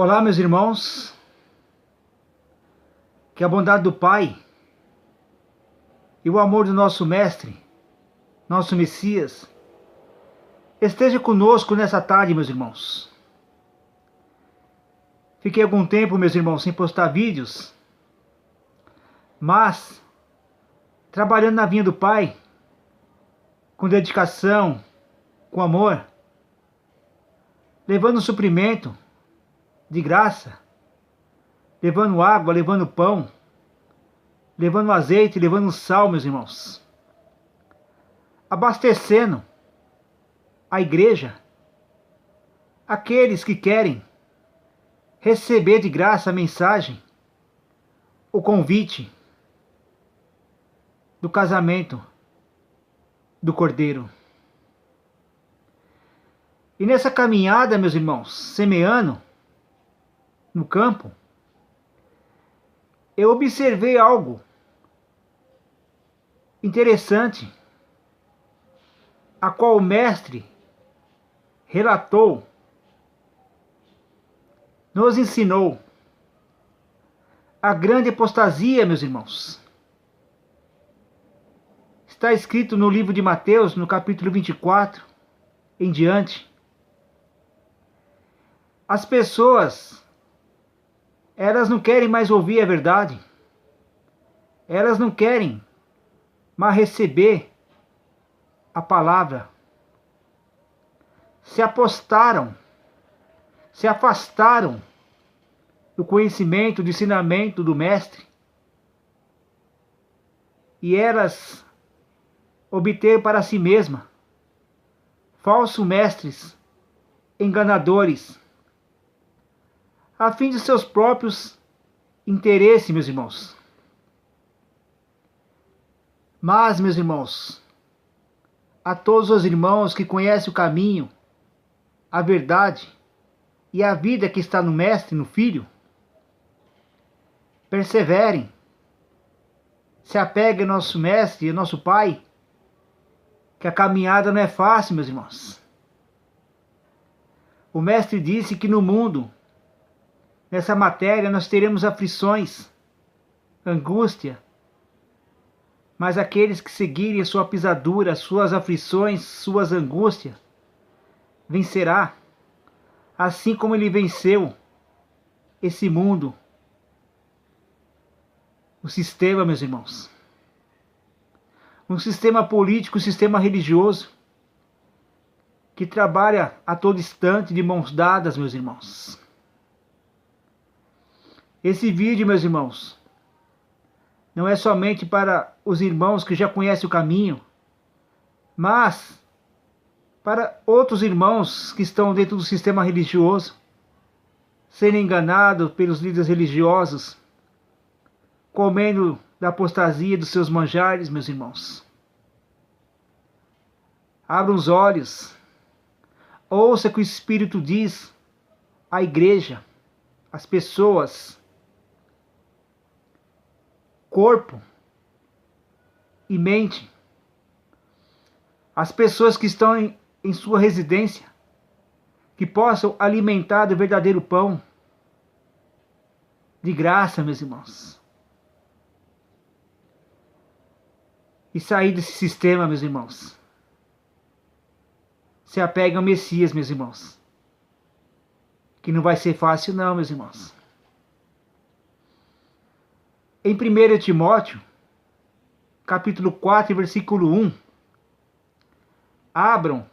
Olá, meus irmãos, que a bondade do Pai e o amor do nosso Mestre, nosso Messias, esteja conosco nessa tarde, meus irmãos. Fiquei algum tempo, meus irmãos, sem postar vídeos, mas trabalhando na vinha do Pai, com dedicação, com amor, levando suprimento de graça, levando água, levando pão, levando azeite, levando sal, meus irmãos, abastecendo a igreja, aqueles que querem receber de graça a mensagem, o convite do casamento do Cordeiro. E nessa caminhada, meus irmãos, semeando no campo, eu observei algo interessante, a qual o mestre relatou, nos ensinou a grande apostasia, meus irmãos. Está escrito no livro de Mateus, no capítulo 24, em diante. As pessoas, elas não querem mais ouvir a verdade. Elas não querem mais receber a palavra. Se apostaram, se afastaram do conhecimento, do ensinamento do Mestre. E elas obter para si mesma falsos mestres, enganadores, a fim de seus próprios interesses, meus irmãos. Mas, meus irmãos, a todos os irmãos que conhecem o caminho, a verdade e a vida que está no Mestre, no Filho, perseverem, se apeguem ao nosso Mestre e ao nosso Pai, que a caminhada não é fácil, meus irmãos. O Mestre disse que no mundo, nessa matéria, nós teremos aflições, angústia, mas aqueles que seguirem a sua pisadura, suas aflições, suas angústias, vencerá, assim como ele venceu esse mundo, o sistema, meus irmãos. Um sistema político, um sistema religioso, que trabalha a todo instante de mãos dadas, meus irmãos. Esse vídeo, meus irmãos, não é somente para os irmãos que já conhecem o caminho, mas para outros irmãos que estão dentro do sistema religioso, sendo enganados pelos líderes religiosos, comendo da apostasia dos seus manjares, meus irmãos. Abra os olhos, ouça o que o Espírito diz à igreja, às pessoas, corpo e mente, as pessoas que estão em sua residência, que possam alimentar do verdadeiro pão, de graça, meus irmãos. E sair desse sistema, meus irmãos. Se apeguem ao Messias, meus irmãos. Que não vai ser fácil não, meus irmãos. Em 1 Timóteo, capítulo 4, versículo 1, abram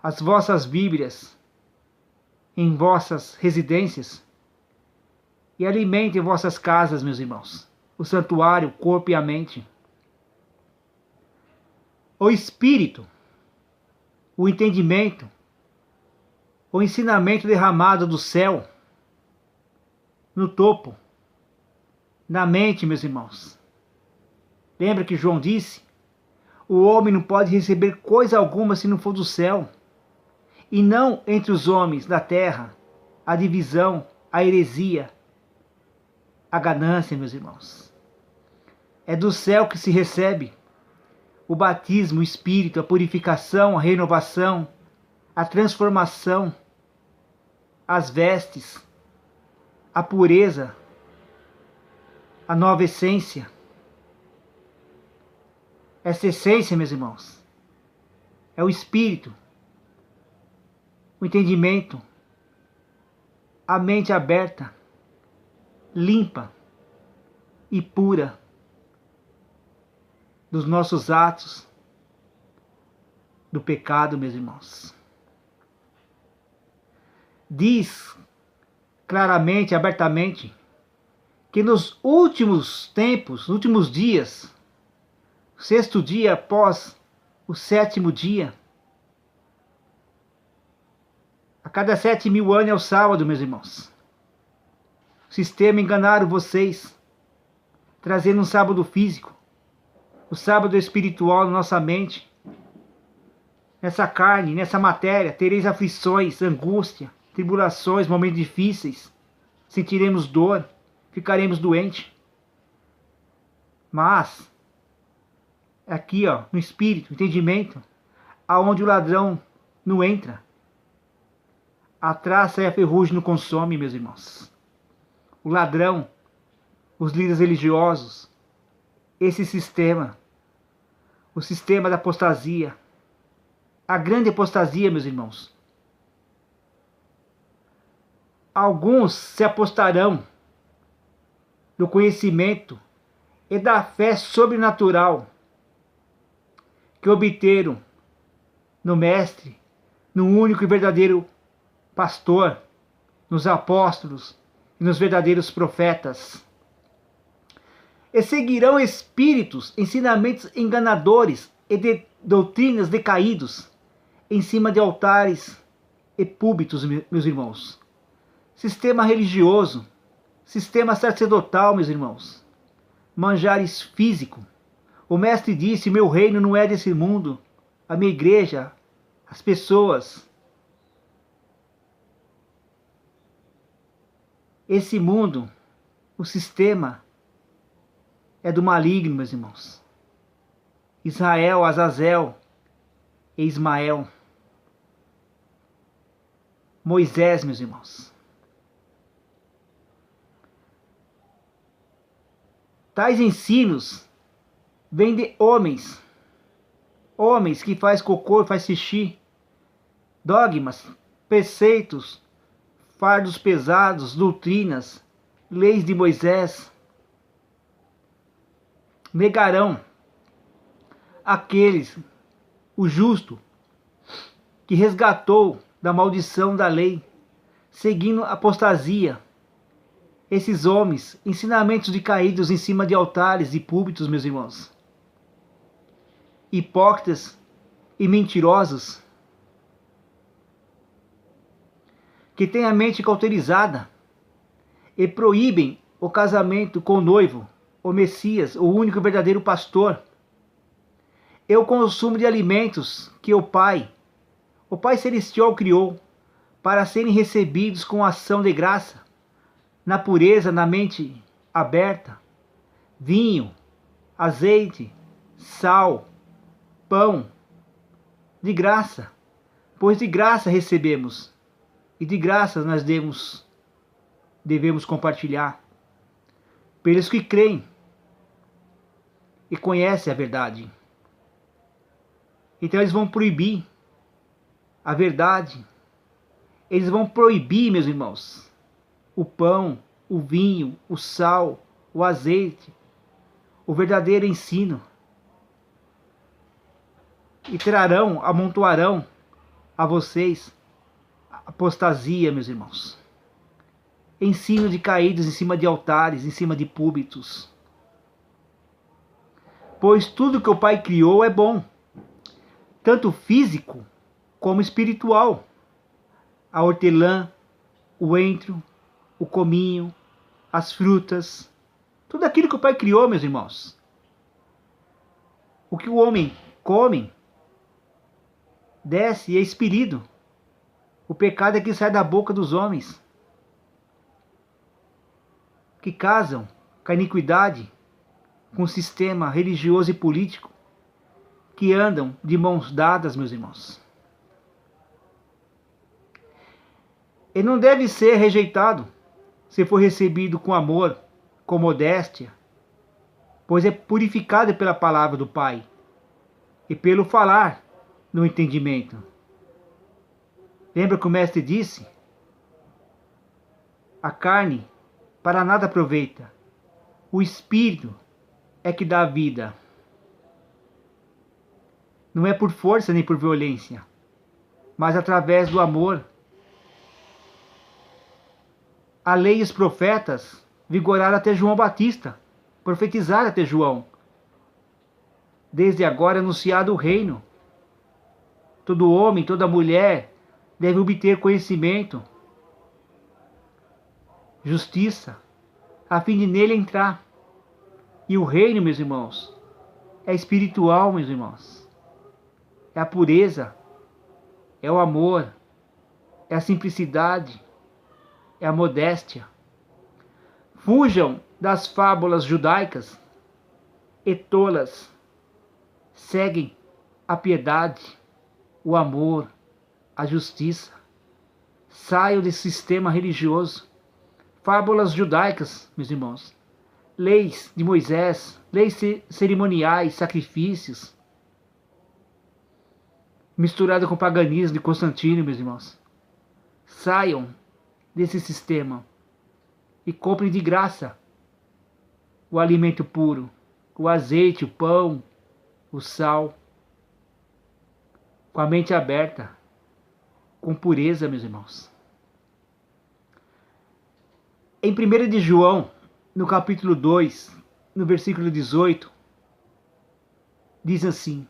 as vossas Bíblias em vossas residências e alimentem vossas casas, meus irmãos, o santuário, o corpo e a mente. O Espírito, o entendimento, o ensinamento derramado do céu, no topo, na mente, meus irmãos. Lembra que João disse? O homem não pode receber coisa alguma se não for do céu. E não entre os homens da terra, a divisão, a heresia, a ganância, meus irmãos. É do céu que se recebe o batismo, o Espírito, a purificação, a renovação, a transformação, as vestes, a pureza, a nova essência. Essa essência, meus irmãos, é o espírito, o entendimento, a mente aberta, limpa e pura dos nossos atos, do pecado, meus irmãos. Diz claramente, abertamente, que nos últimos tempos, nos últimos dias, sexto dia após o sétimo dia, a cada 7.000 anos é o sábado, meus irmãos. O sistema enganaram vocês, trazendo um sábado físico, o sábado espiritual na nossa mente. Nessa carne, nessa matéria, tereis aflições, angústia, tribulações, momentos difíceis, sentiremos dor, ficaremos doentes. Mas, aqui no espírito, entendimento, aonde o ladrão não entra, a traça e a ferrugem não consome, meus irmãos. O ladrão, os líderes religiosos, esse sistema, o sistema da apostasia, a grande apostasia, meus irmãos. Alguns se apostarão do conhecimento e da fé sobrenatural que obteram no Mestre, no único e verdadeiro pastor, nos apóstolos e nos verdadeiros profetas. E seguirão espíritos, ensinamentos enganadores e de doutrinas decaídos em cima de altares e púlpitos, meus irmãos. Sistema religioso, sistema sacerdotal, meus irmãos. Manjares físico. O Mestre disse: meu reino não é desse mundo. A minha igreja, as pessoas. Esse mundo, o sistema, é do maligno, meus irmãos. Israel, Azazel e Ismael. Moisés, meus irmãos. Tais ensinos vêm de homens. Homens que faz cocô e faz xixi. Dogmas, preceitos, fardos pesados, doutrinas, leis de Moisés. Negarão aqueles, o justo, que resgatou da maldição da lei, seguindo apostasia. Esses homens, ensinamentos de caídos em cima de altares e púlpitos, meus irmãos. Hipócritas e mentirosos, que têm a mente cauterizada e proíbem o casamento com o noivo, o Messias, o único e verdadeiro pastor, e o consumo de alimentos que o Pai Celestial criou para serem recebidos com ação de graça, na pureza, na mente aberta, vinho, azeite, sal, pão, de graça, pois de graça recebemos, e de graça nós devemos compartilhar, pelos que creem e conhecem a verdade. Então eles vão proibir a verdade, eles vão proibir, meus irmãos, o pão, o vinho, o sal, o azeite, o verdadeiro ensino. E amontoarão a vocês apostasia, meus irmãos. Ensino de caídos em cima de altares, em cima de púlpitos. Pois tudo que o Pai criou é bom, tanto físico como espiritual. A hortelã, o entro, o cominho, as frutas, tudo aquilo que o Pai criou, meus irmãos. O que o homem come, desce e é expelido. O pecado é que sai da boca dos homens, que casam com a iniquidade, com o sistema religioso e político, que andam de mãos dadas, meus irmãos. E não deve ser rejeitado se for recebido com amor, com modéstia, pois é purificado pela palavra do Pai e pelo falar no entendimento. Lembra que o mestre disse? A carne para nada aproveita, o espírito é que dá a vida. Não é por força nem por violência, mas através do amor. A lei e os profetas vigoraram até João Batista, profetizaram até João. Desde agora é anunciado o reino. Todo homem, toda mulher deve obter conhecimento, justiça, a fim de nele entrar. E o reino, meus irmãos, é espiritual, meus irmãos. É a pureza, é o amor, é a simplicidade, é a modéstia. Fujam das fábulas judaicas e tolas. Seguem a piedade, o amor, a justiça. Saiam desse sistema religioso. Fábulas judaicas, meus irmãos. Leis de Moisés, leis cerimoniais, sacrifícios. Misturada com o paganismo de Constantino, meus irmãos. Saiam desse sistema e comprem de graça o alimento puro, o azeite, o pão, o sal, com a mente aberta, com pureza, meus irmãos. Em 1 de João, no capítulo 2, no versículo 18, diz assim: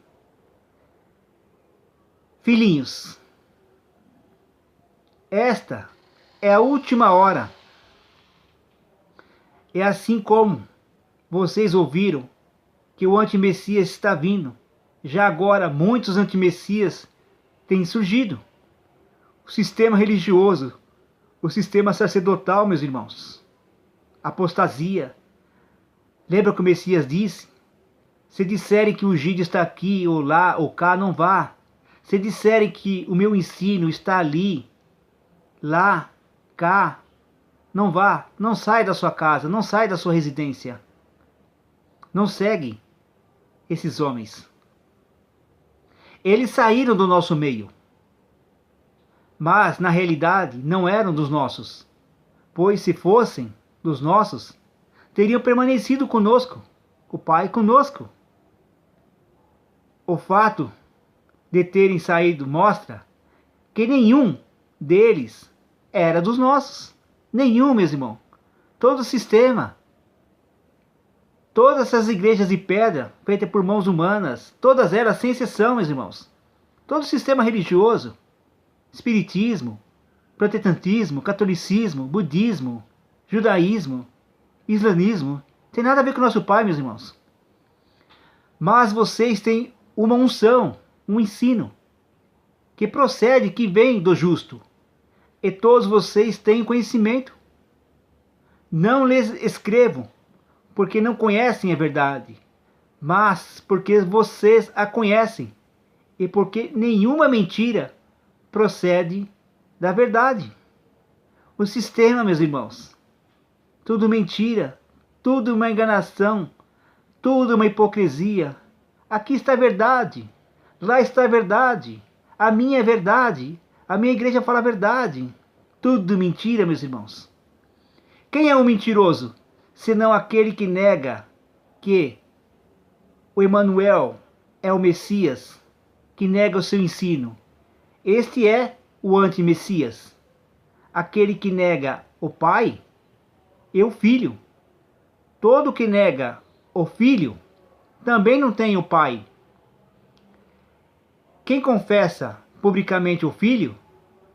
Filhinhos, esta é a última hora. É assim como vocês ouviram que o antimessias está vindo. Já agora muitos antimessias têm surgido. O sistema religioso, o sistema sacerdotal, meus irmãos. Apostasia. Lembra que o Messias disse? Se disserem que o ungido está aqui, ou lá, ou cá, não vá. Se disserem que o meu ensino está ali, lá, cá, não vá. Não sai da sua casa, não sai da sua residência. Não segue esses homens. Eles saíram do nosso meio, mas na realidade não eram dos nossos, pois se fossem dos nossos, teriam permanecido conosco, o Pai conosco. O fato de terem saído mostra que nenhum deles era dos nossos. Nenhum, meus irmãos. Todo o sistema, todas essas igrejas de pedra feitas por mãos humanas, todas elas sem exceção, meus irmãos. Todo o sistema religioso, espiritismo, protestantismo, catolicismo, budismo, judaísmo, islamismo, tem nada a ver com o nosso Pai, meus irmãos. Mas vocês têm uma unção, um ensino, que procede, que vem do justo. E todos vocês têm conhecimento. Não lhes escrevo, porque não conhecem a verdade, mas porque vocês a conhecem, e porque nenhuma mentira procede da verdade. O sistema, meus irmãos, tudo mentira, tudo uma enganação, tudo uma hipocrisia. Aqui está a verdade, lá está a verdade, a minha é verdade, a minha igreja fala a verdade. Tudo mentira, meus irmãos. Quem é o mentiroso, senão aquele que nega que o Emanuel é o Messias, que nega o seu ensino? Este é o anti-Messias, aquele que nega o Pai e o Filho. Todo que nega o Filho também não tem o Pai. Quem confessa publicamente o Filho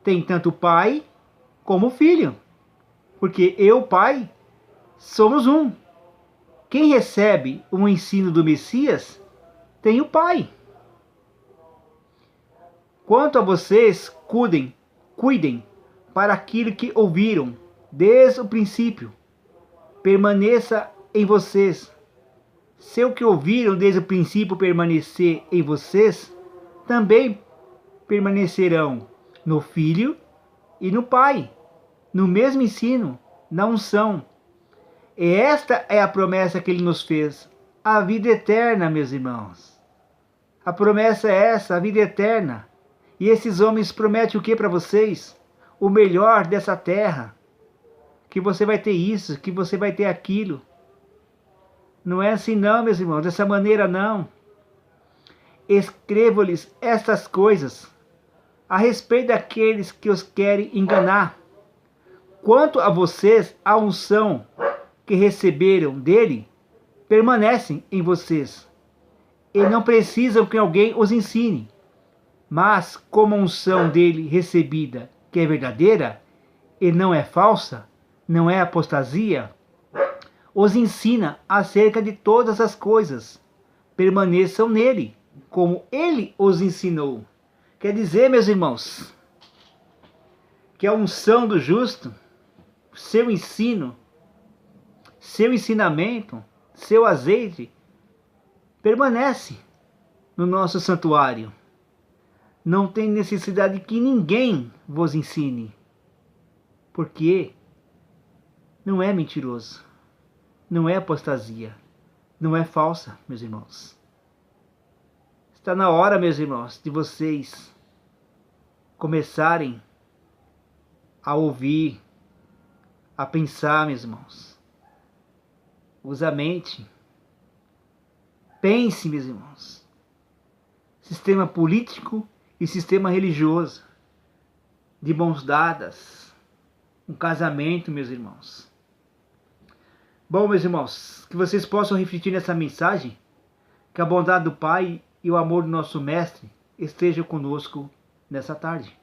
tem tanto o Pai como o Filho, porque eu, Pai, somos um. Quem recebe o ensino do Messias tem o Pai. Quanto a vocês, cuidem para aquilo que ouviram desde o princípio. Permaneça em vocês. Se o que ouviram desde o princípio permanecer em vocês, também permanecerão no Filho e no Pai, no mesmo ensino, na unção. E esta é a promessa que ele nos fez, a vida eterna, meus irmãos. A promessa é essa, a vida eterna. E esses homens prometem o que para vocês? O melhor dessa terra. Que você vai ter isso, que você vai ter aquilo. Não é assim não, meus irmãos, dessa maneira não. Escrevo-lhes estas coisas a respeito daqueles que os querem enganar. Quanto a vocês, a unção que receberam dele permanecem em vocês, e não precisam que alguém os ensine. Mas como a unção dele recebida, que é verdadeira, e não é falsa, não é apostasia, os ensina acerca de todas as coisas. Permaneçam nele, como ele os ensinou. Quer dizer, meus irmãos, que a unção do justo, seu ensino, seu ensinamento, seu azeite, permanece no nosso santuário. Não tem necessidade que ninguém vos ensine, porque não é mentiroso, não é apostasia, não é falsa, meus irmãos. Está na hora, meus irmãos, de vocês começarem a ouvir, a pensar, meus irmãos. Usa a mente. Pense, meus irmãos. Sistema político e sistema religioso. De mãos dadas. Um casamento, meus irmãos. Bom, meus irmãos, que vocês possam refletir nessa mensagem. Que a bondade do Pai e o amor do nosso Mestre estejam conosco nessa tarde.